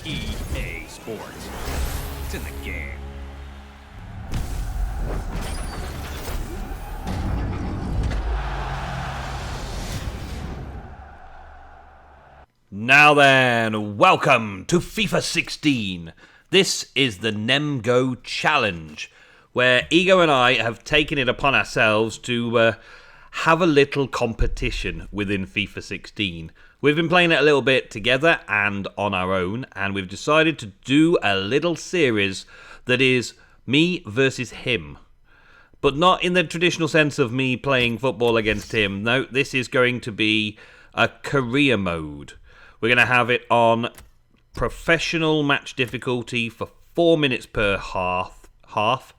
EA Sports. It's in the game. Now then, welcome to FIFA 16. This is the Nemgo Challenge, where Ego and I have taken it upon ourselves to have a little competition within FIFA 16. We've been playing it a little bit together and on our own, and we've decided to do a little series that is me versus him. But not in the traditional sense of me playing football against him. No, this is going to be a career mode. We're going to have it on professional match difficulty for 4 minutes per half,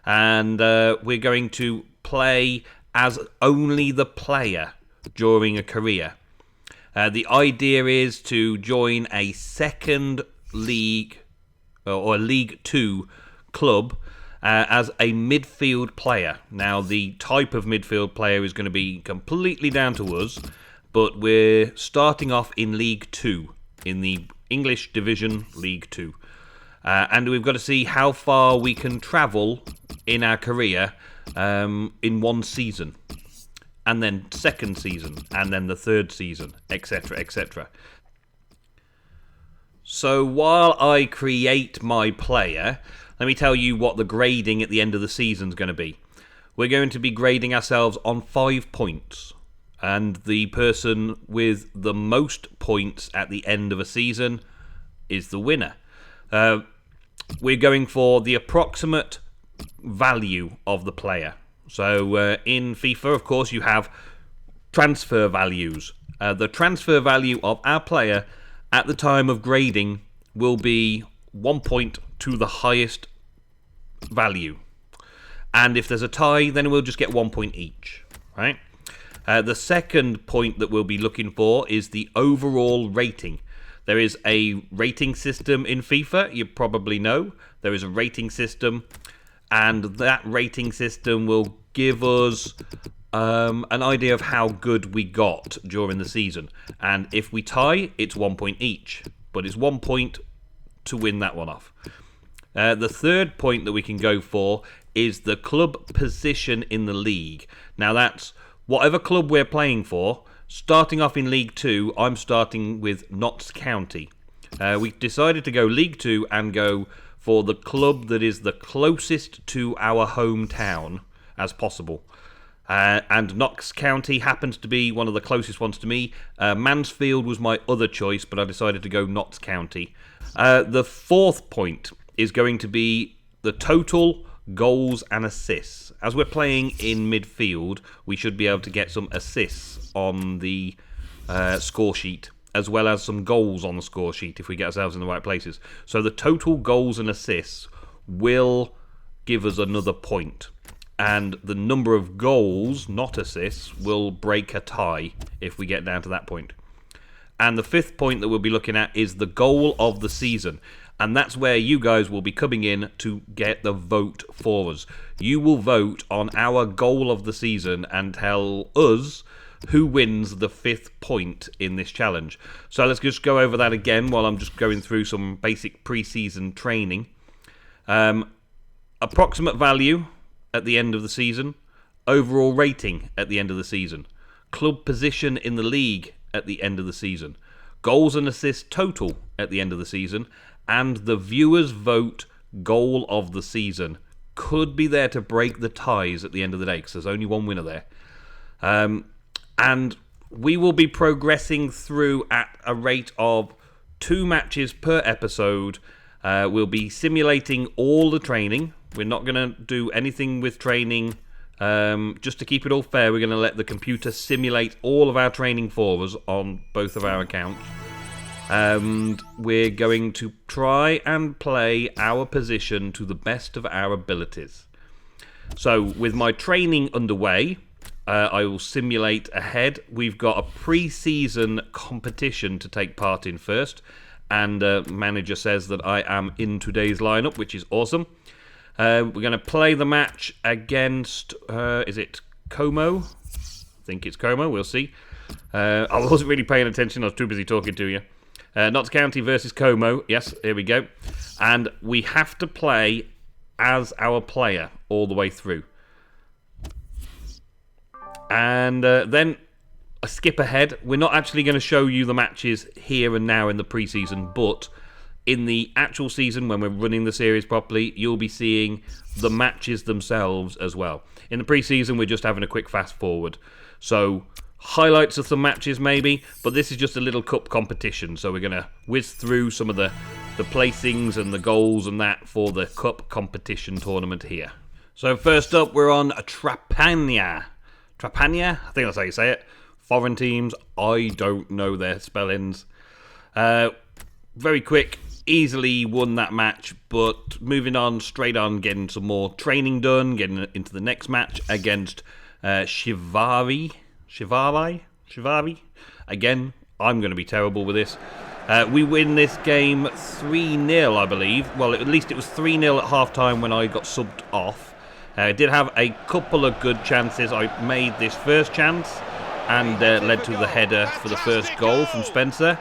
and we're going to play as only the player during a career. The idea is to join a second league or a League 2 club as a midfield player. Now, the type of midfield player is going to be completely down to us, but we're starting off in League 2, in the English Division League 2. And we've got to see how far we can travel in our career in one season. And then second season, and then the third season, etc., etc. So while I create my player, let me tell you what the grading at the end of the season is going to be. We're going to be grading ourselves on 5 points. And the person with the most points at the end of a season is the winner. We're going for the approximate value of the player. So in FIFA, of course, you have transfer values. The transfer value of our player at the time of grading will be 1 point to the highest value. And if there's a tie, then we'll just get 1 point each, right? The second point that we'll be looking for is the overall rating. There is a rating system in FIFA, you probably know. There is a rating system, and that rating system will give us an idea of how good we got during the season. And if we tie, it's 1 point each, but it's 1 point to win that one off. The third point that we can go for is the club position in the league. Now that's whatever club we're playing for. Starting off in League 2, I'm starting with Notts County. We decided to go League 2 and go for the club that is the closest to our hometown as possible. And Notts County happens to be one of the closest ones to me. Mansfield was my other choice, but I decided to go Notts County. The fourth point is going to be the total goals and assists. As we're playing in midfield, we should be able to get some assists on the score sheet, as well as some goals on the score sheet if we get ourselves in the right places. So the total goals and assists will give us another point. And the number of goals, not assists, will break a tie if we get down to that point. And the fifth point that we'll be looking at is the goal of the season. And that's where you guys will be coming in to get the vote for us. You will vote on our goal of the season and tell us who wins the 5th point in this challenge. So let's just go over that again while I'm just going through some basic pre-season training. Approximate value at the end of the season. Overall rating at the end of the season. Club position in the league at the end of the season. Goals and assists total at the end of the season. And the viewers' vote goal of the season could be there to break the ties at the end of the day, because there's only one winner there. And we will be progressing through at a rate of 2 matches per episode. We'll be simulating all the training. We're not going to do anything with training. Just to keep it all fair, we're going to let the computer simulate all of our training for us on both of our accounts. And we're going to try and play our position to the best of our abilities. So, with my training underway, I will simulate ahead. We've got a pre-season competition to take part in first, and manager says that I am in today's lineup, which is awesome. We're going to play the match against, is it Como? I think it's Como, we'll see. I wasn't really paying attention, I was too busy talking to you. Notts County versus Como. Yes, here we go. And we have to play as our player all the way through. And then a skip ahead. We're not actually going to show you the matches here and now in the pre-season, but in the actual season, when we're running the series properly, you'll be seeing the matches themselves as well. In the pre-season, we're just having a quick fast forward. So, highlights of some matches maybe, but this is just a little cup competition. So we're going to whiz through some of the placings and the goals and that for the cup competition tournament here. So first up, we're on Trapania. Trapania? I think that's how you say it. Foreign teams, I don't know their spellings. Very quick. Easily won that match, but moving on, straight on, getting some more training done, getting into the next match against Shivari. Again, I'm going to be terrible with this. We win this game 3-0, I believe. Well, at least it was 3-0 at half-time when I got subbed off. I did have a couple of good chances. I made this first chance and led to the header for the first goal from Spencer.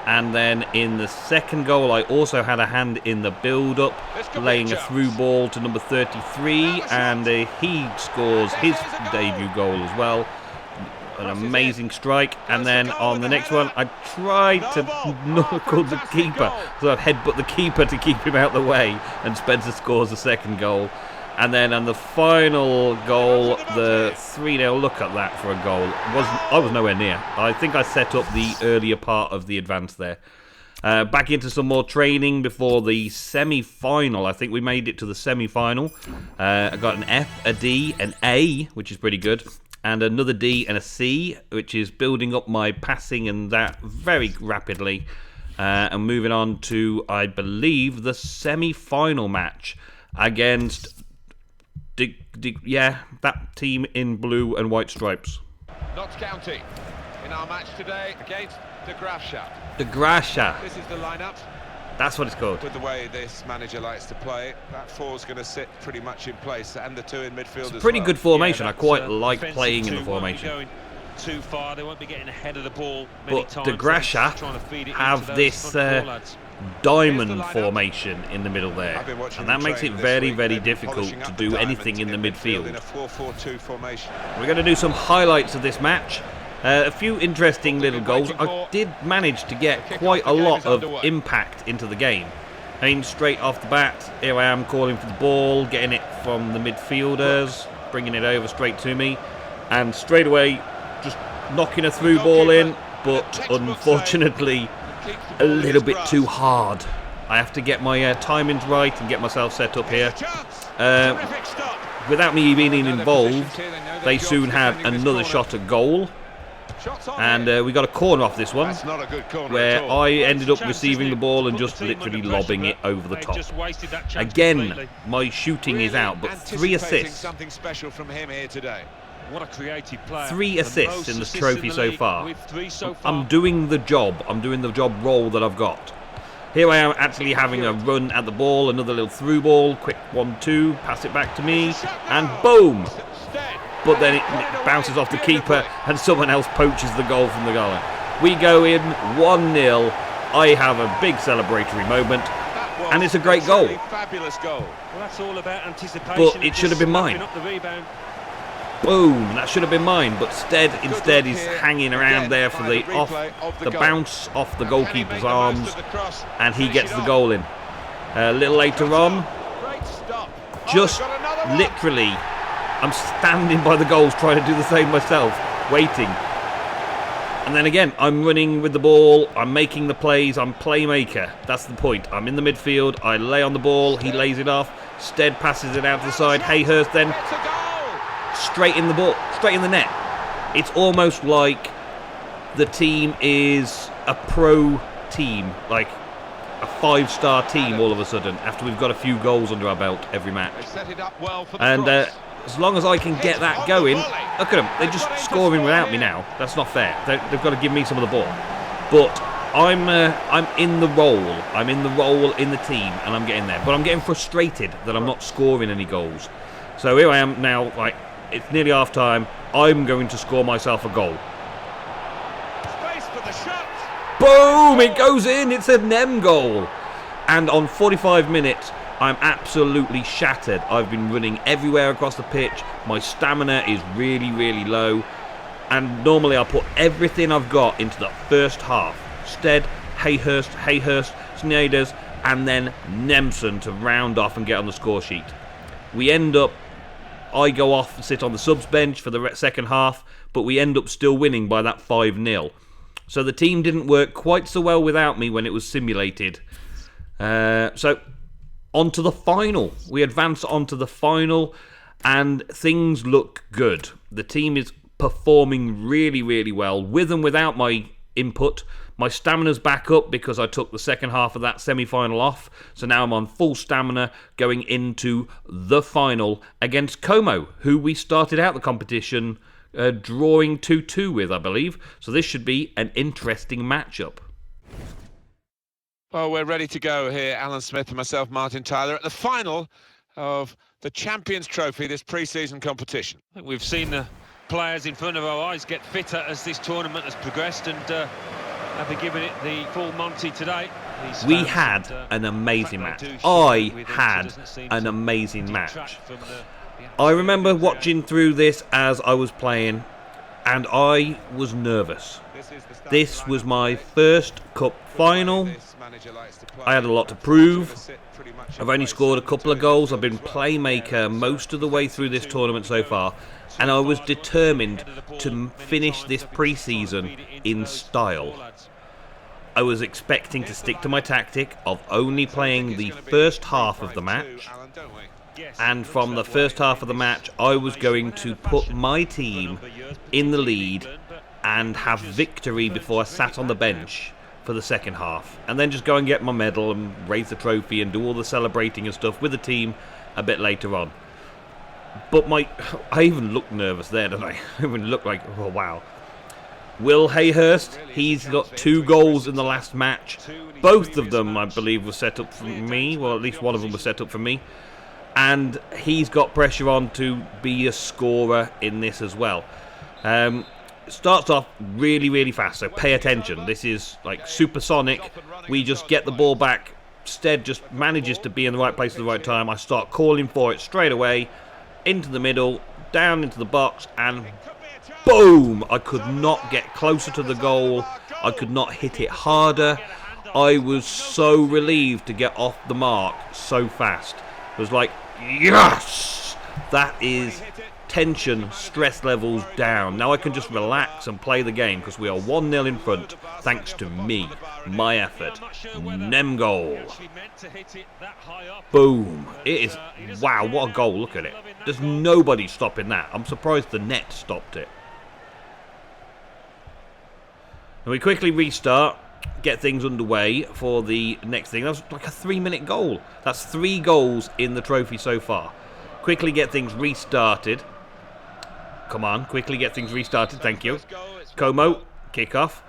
And then in the second goal, I also had a hand in the build-up, laying a through ball to number 33, and he scores his debut goal as well. An amazing strike. And then on the next one, I tried to knuckle the keeper, so I headbutt the keeper to keep him out the way, and Spencer scores the second goal. And then on the final goal, the 3-0, look at that for a goal. I was nowhere near. I think I set up the earlier part of the advance there. Back into some more training before the semi-final. I think we made it to the semi-final. I got an F, a D, an A, which is pretty good, and another D and a C, which is building up my passing and that very rapidly. And moving on to, I believe, the semi-final match against... that team in blue and white stripes. Notts County in our match today against De Gracia. De Gracia. This is the lineup. That's what it's called. With the way this manager likes to play, that four's going to sit pretty much in place, and the two in midfield. It's a as pretty well. good formation. Yeah, I quite like playing in the formation. Won't be going too far. They won't be getting ahead of the ball many times. But De Gracia have this diamond formation in the middle there, and that makes it very, very difficult to do anything in the midfield. We're going to do some highlights of this match. A few interesting little goals. I did manage to get quite a lot of impact into the game. I mean, straight off the bat, here I am calling for the ball, getting it from the midfielders, bringing it over straight to me, and straight away just knocking a through ball in, but unfortunately a little bit too hard. I have to get my timings right and get myself set up here. Without me being involved, they soon had another shot at goal. And we got a corner off this one, where I ended up receiving the ball and just literally lobbing it over the top. Again, my shooting is out, but 3 assists. Something special from him here today. What a creative player. 3 assists in this trophy so far. I'm doing the job. I'm doing the job role that I've got. Here I am actually having a run at the ball, another little through ball, quick 1-2, pass it back to me, and boom! But then it bounces off the keeper and someone else poaches the goal from the goal. We go in 1-0. I have a big celebratory moment, and it's a great goal. Fabulous goal. Well, that's all about anticipation. But it should have been mine. Boom, that should have been mine, but instead he's hanging around there for the bounce off the goalkeeper's arms, and he gets the goal in. A little later on, just literally, I'm standing by the goals trying to do the same myself, waiting. And then again, I'm running with the ball, I'm making the plays, I'm playmaker. That's the point. I'm in the midfield, I lay on the ball, he lays it off, Stead passes it out to the side, Hayhurst then straight in the ball, straight in the net. It's almost like the team is a pro team, like a 5-star team all of a sudden, after we've got a few goals under our belt every match. And as long as I can get that going, look at them, they're just scoring without me now. That's not fair. They've got to give me some of the ball. But I'm in the role. I'm in the role in the team, and I'm getting there. But I'm getting frustrated that I'm not scoring any goals. So here I am now, like, it's nearly half time. I'm going to score myself a goal. Boom! It goes in. It's a Nemgo. And on 45 minutes, I'm absolutely shattered. I've been running everywhere across the pitch. My stamina is really, really low. And normally I put everything I've got into the first half. Stead, Hayhurst, Sneijers, and then Nemsun to round off and get on the score sheet. We end up, I go off, sit on the subs bench for the second half, but we end up still winning by that 5-0. So the team didn't work quite so well without me when it was simulated. So, on to the final. We advance on to the final, and things look good. The team is performing really, really well, with and without my input. My stamina's back up because I took the second half of that semi-final off, so now I'm on full stamina going into the final against Como, who we started out the competition drawing 2-2 with, I believe. So this should be an interesting matchup. Well, we're ready to go here, Alan Smith and myself, Martin Tyler, at the final of the Champions Trophy, this pre-season competition. I think we've seen the players in front of our eyes get fitter as this tournament has progressed, and have been giving it the full Monty today. We had an amazing match. I had an amazing match. I remember watching through this as I was playing, and I was nervous. This was my first cup final. I had a lot to prove. I've only scored a couple of goals. I've been playmaker most of the way through this tournament so far, and I was determined to finish this pre-season in style. I was expecting to stick to my tactic of only playing the first half of the match, and from the first half of the match I was going to put my team in the lead and have victory before I sat on the bench for the second half, and then just go and get my medal and raise the trophy and do all the celebrating and stuff with the team a bit later on. But I even looked nervous there, didn't I? I even looked like, oh wow. Will Hayhurst, he's got 2 goals in the last match. Both of them, I believe, were set up for me. Well, at least one of them was set up for me. And he's got pressure on to be a scorer in this as well. Starts off really, really fast, so pay attention. This is like supersonic. We just get the ball back. Stead just manages to be in the right place at the right time. I start calling for it straight away. Into the middle, down into the box, and boom! I could not get closer to the goal. I could not hit it harder. I was so relieved to get off the mark so fast. It was like, yes! That is tension, stress levels down. Now I can just relax and play the game because we are 1-0 in front thanks to me, my effort. Nemgo. Boom. It is, wow, what a goal, look at it. There's nobody stopping that. I'm surprised the net stopped it. And we quickly restart, get things underway for the next thing. That was like a 3-minute goal. That's 3 goals in the trophy so far. Quickly get things restarted. Come on, quickly get things restarted, thank you. Como, kick off.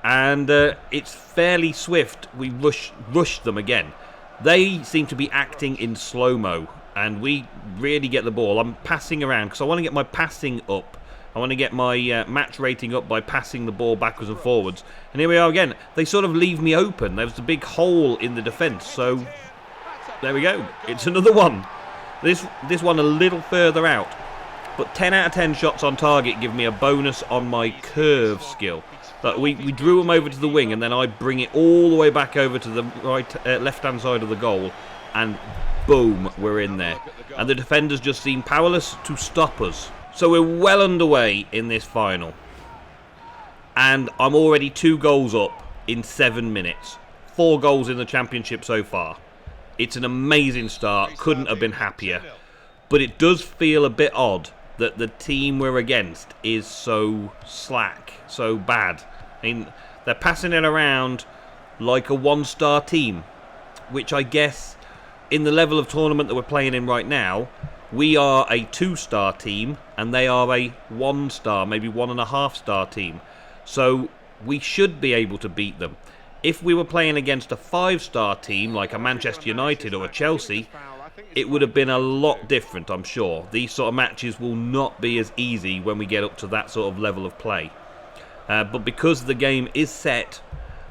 And it's fairly swift. We rush them again. They seem to be acting in slow-mo, and we really get the ball. I'm passing around because I want to get my passing up. I want to get my match rating up by passing the ball backwards and forwards. And here we are again. They sort of leave me open. There was a big hole in the defence, so there we go. It's another one. This one a little further out. But 10 out of 10 shots on target give me a bonus on my curve skill. We drew them over to the wing, and then I bring it all the way back over to the left-hand side of the goal, and boom, we're in there. And the defenders just seem powerless to stop us. So we're well underway in this final. And I'm already 2 goals up in 7 minutes. 4 goals in the championship so far. It's an amazing start, couldn't have been happier. But it does feel a bit odd that the team we're against is so slack, so bad. I mean, they're passing it around like a 1-star team, which I guess in the level of tournament that we're playing in right now, we are a 2-star team and they are a 1-star, maybe 1.5-star team. So we should be able to beat them. If we were playing against a 5-star team like a Manchester United or a Chelsea, it would have been a lot different, I'm sure. These sort of matches will not be as easy when we get up to that sort of level of play. But because the game is set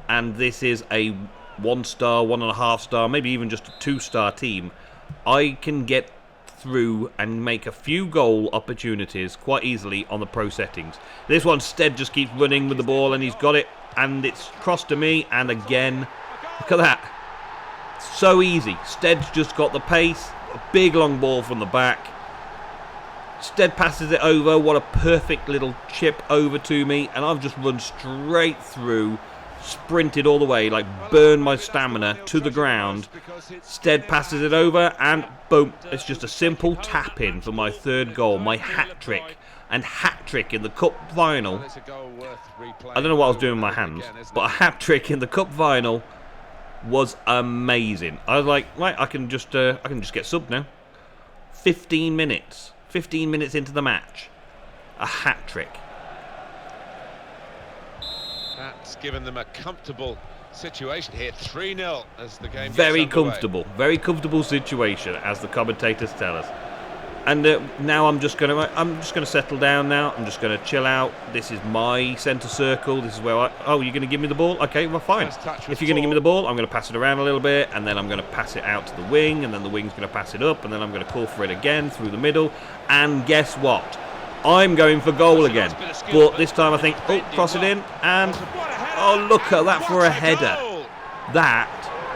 and this is a 1-star, 1.5-star, maybe even just a 2-star team, I can get through and make a few goal opportunities quite easily on the pro settings. This one, Stead just keeps running with the ball, and he's got it, and it's crossed to me, and again, look at that. So easy. Stead's just got the pace, a big long ball from the back. Stead passes it over, what a perfect little chip over to me, and I've just run straight through, sprinted all the way, like burned my stamina to the ground. Stead passes it over, and boom, it's just a simple tap in for my 3rd goal, my hat-trick. And hat-trick in the cup final. I don't know what I was doing with my hands, but a hat-trick in the cup final was amazing. I was like, right, I can just get subbed now. 15 minutes. 15 minutes into the match. A hat-trick. That's given them a comfortable situation here. 3-0 as the game Very gets underway. comfortable. Very comfortable situation, as the commentators tell us. And now I'm just gonna settle down now. I'm just gonna chill out. This is my centre circle. This is where oh, you're gonna give me the ball? Okay, well, fine. If you're gonna give me the ball, I'm gonna pass it around a little bit, and then I'm gonna pass it out to the wing, and then the wing's gonna pass it up, and then I'm gonna call for it again through the middle. And guess what? I'm going for goal again. But this time I think, oh, cross it in, and oh, look at that for a header. That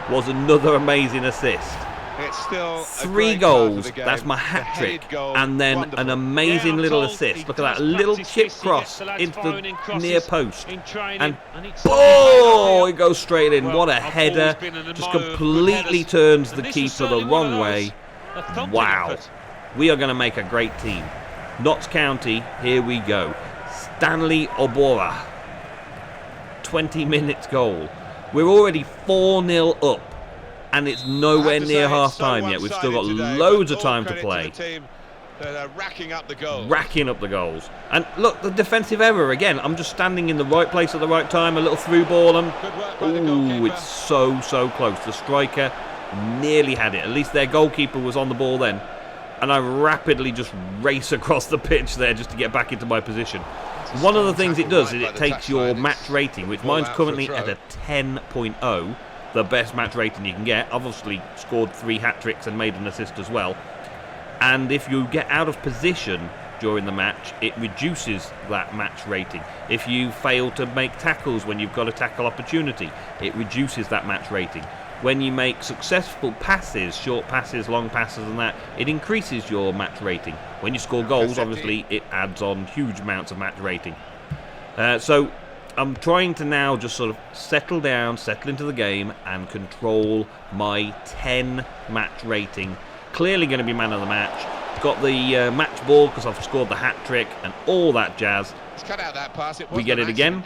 was another amazing assist. It's still 3 goals, that's my hat-trick, and then an amazing little assist. Look at that little chip cross into the near post, and oh, it goes straight in. What a header, just completely turns the keeper the wrong way. Wow, we are going to make a great team. Notts County, here we go. Stanley Obora, 20 minutes goal. We're already 4-0 up. And it's nowhere near half-time yet. We've still got loads of time to play. Racking up the goals. Racking up the goals. And look, the defensive error again. I'm just standing in the right place at the right time. A little through ball. And ooh, it's so close. The striker nearly had it. At least their goalkeeper was on the ball then. And I rapidly just race across the pitch there just to get back into my position. One of the things it does is it takes your match rating, which mine's currently at a 10.0. The best match rating you can get. I've obviously scored 3 hat-tricks and made an assist as well. And if you get out of position during the match, it reduces that match rating. If you fail to make tackles when you've got a tackle opportunity, it reduces that match rating. When you make successful passes, short passes, long passes and that, it increases your match rating. When you score goals, obviously, it adds on huge amounts of match rating. So I'm trying to now just sort of settle down, settle into the game, and control my 10 match rating. Clearly going to be man of the match. Got the match ball because I've scored the hat-trick and all that jazz. He's cut out that pass. We get it again.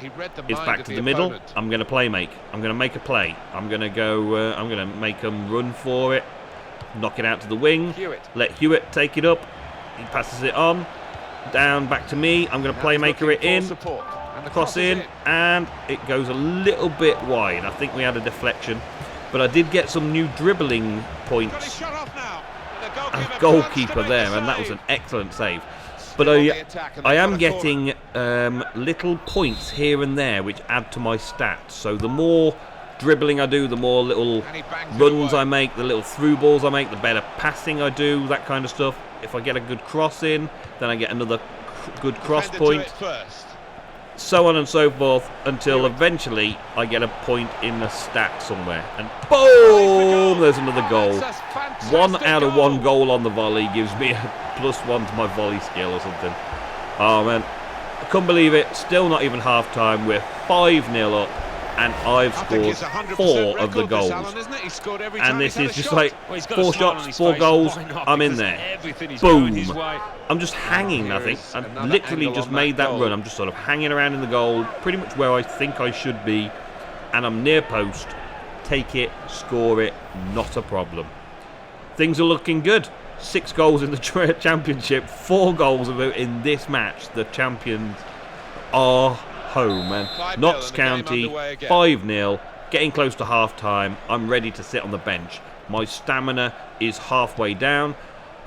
It's back to the middle. I'm going to play make. I'm going to make a play. I'm going to go. I'm going to make them run for it. Knock it out to the wing. Let Hewitt take it up. He passes it on. Down back to me. I'm going to playmaker it in. Cross in, and it goes a little bit wide. I think we had a deflection, but I did get some new dribbling points as goalkeeper there, and that was an excellent save. But I am getting little points here and there which add to my stats. So the more dribbling I do, the more little runs I make, the little through balls I make, the better passing I do, that kind of stuff. If I get a good cross in, then I get another good cross point. So on and so forth until eventually I get a point in the stat somewhere. And boom! There's another goal. 1 out of 1 goal on the volley gives me a +1 to my volley skill or something. Oh man, I couldn't believe it. Still not even half time. We're 5-0 up. And I've scored 4 of the goals. And this is just like 4 shots, 4 goals, I'm in there. Boom. I'm just hanging, I think. I've literally just made that run. I'm just sort of hanging around in the goal, pretty much where I think I should be. And I'm near post. Take it, score it, not a problem. Things are looking good. 6 goals in the championship, 4 goals in this match. The champions are home, and Notts County 5-0, getting close to half time. I'm ready to sit on the bench. My stamina is halfway down.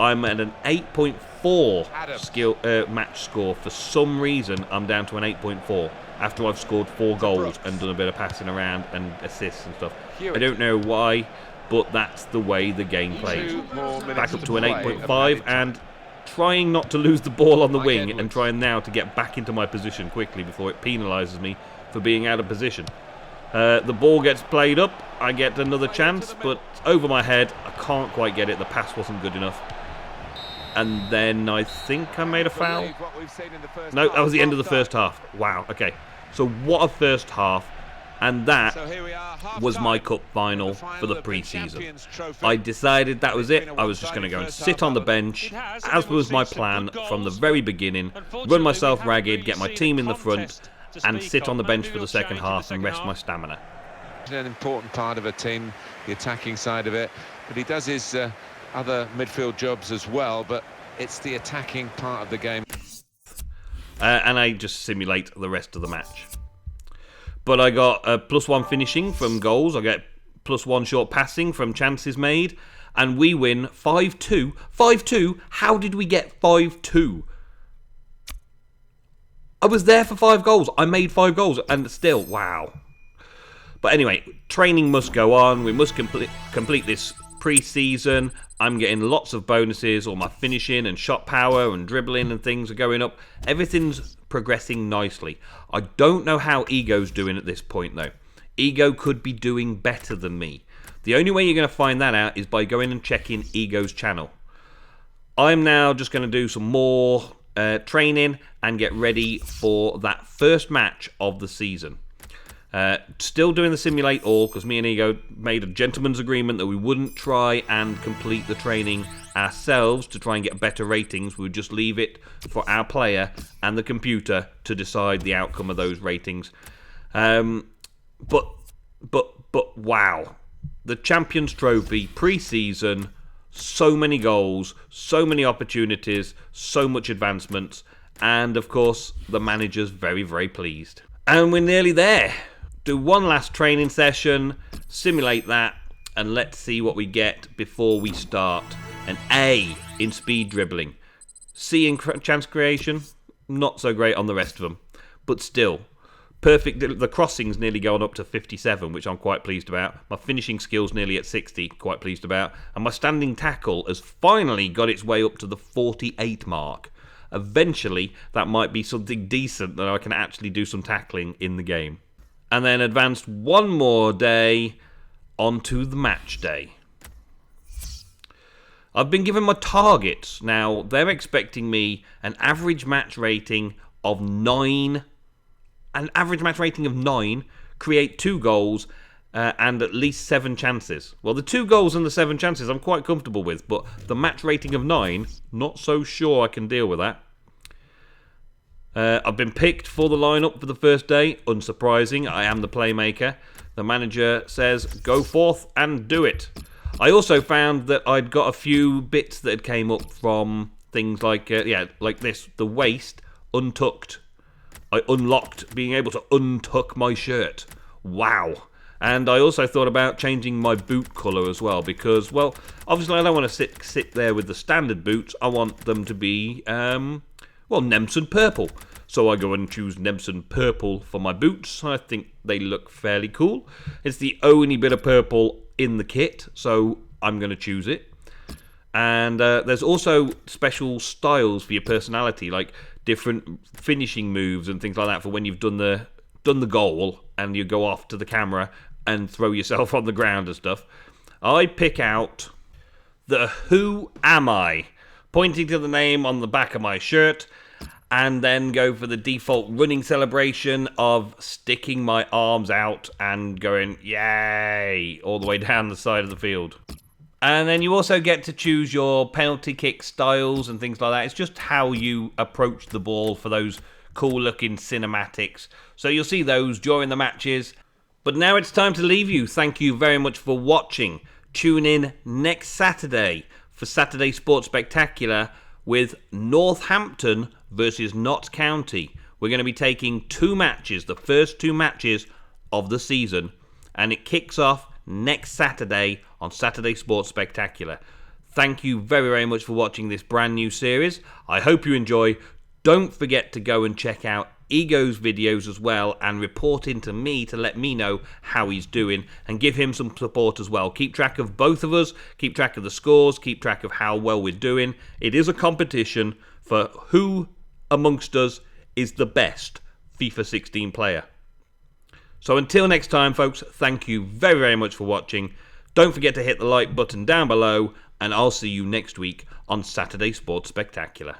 I'm at an 8.4 skill match score. For some reason, I'm down to an 8.4 after I've scored 4 goals and done a bit of passing around and assists and stuff. I don't know why, but that's the way the game plays. Back up to an 8.5 and trying not to lose the ball on the wing and trying now to get back into my position quickly before it penalises me for being out of position. The ball gets played up, I get another chance, but over my head, I can't quite get it. The pass wasn't good enough. And then I think I made a foul. No, that was the end of the first half. Wow, okay. So what a first half. And that was my cup final for the pre-season. I decided that was it. I was just going to go and sit on the bench, as was my plan from the very beginning, run myself ragged, get my team in the front, and sit on the bench for the second half and rest my stamina. An important part of a team, the attacking side of it, but he does his other midfield jobs as well, but it's the attacking part of the game. And I just simulate the rest of the match. But I got a +1 finishing from goals, I get +1 short passing from chances made, and we win 5-2. 5-2? How did we get 5-2? I was there for 5 goals. I made 5 goals, and still, wow. But anyway, training must go on. We must complete this pre-season. I'm getting lots of bonuses. All my finishing and shot power and dribbling and things are going up. Everything's progressing nicely. I don't know how Ego's doing at this point, though. Ego could be doing better than me. The only way you're going to find that out is by going and checking Ego's channel. I'm now just going to do some more training and get ready for that first match of the season. Still doing the simulate all because me and Ego made a gentleman's agreement that we wouldn't try and complete the training ourselves to try and get better ratings. We would just leave it for our player and the computer to decide the outcome of those ratings. But wow, the Champions Trophy pre-season, so many goals, so many opportunities, so much advancements, and of course the manager's very, very pleased. And we're nearly there. Do one last training session, simulate that, and let's see what we get before we start. An A in speed dribbling. C in chance creation, not so great on the rest of them, but still perfect. The crossing's nearly gone up to 57, which I'm quite pleased about. My finishing skill's nearly at 60, quite pleased about, and my standing tackle has finally got its way up to the 48 mark. Eventually, that might be something decent that I can actually do some tackling in the game. And then advanced one more day onto the match day. I've been given my targets. Now, they're expecting me an average match rating of 9. An average match rating of 9, create 2 goals, and at least 7 chances. Well, the 2 goals and the 7 chances I'm quite comfortable with, but the match rating of 9, not so sure I can deal with that. I've been picked for the lineup for the first day. Unsurprising, I am the playmaker. The manager says, go forth and do it. I also found that I'd got a few bits that had came up from things like, like this. The waist, untucked. I unlocked being able to untuck my shirt. Wow. And I also thought about changing my boot colour as well because, well, obviously I don't want to sit there with the standard boots. I want them to be, Nemsun purple. So I go and choose Nemsun purple for my boots. I think they look fairly cool. It's the only bit of purple in the kit, so I'm going to choose it. And there's also special styles for your personality, like different finishing moves and things like that for when you've done the goal and you go off to the camera and throw yourself on the ground and stuff. I pick out the Who Am I, pointing to the name on the back of my shirt, and then go for the default running celebration of sticking my arms out and going, yay, all the way down the side of the field. And then you also get to choose your penalty kick styles and things like that. It's just how you approach the ball for those cool-looking cinematics. So you'll see those during the matches. But now it's time to leave you. Thank you very much for watching. Tune in next Saturday for Saturday Sports Spectacular with Northampton versus Notts County. We're going to be taking 2 matches, the first 2 matches of the season, and it kicks off next Saturday on Saturday Sports Spectacular. thank you very, very much for watching this brand new series. I hope you enjoy. Don't forget to go and check out Ego's videos as well and report into me to let me know how he's doing and give him some support as well. Keep track of both of us, keep track of the scores, keep track of how well we're doing. It is a competition for who amongst us is the best FIFA 16 player. So until next time, folks, thank you very, very much for watching. Don't forget to hit the like button down below, and I'll see you next week on Saturday Sports Spectacular.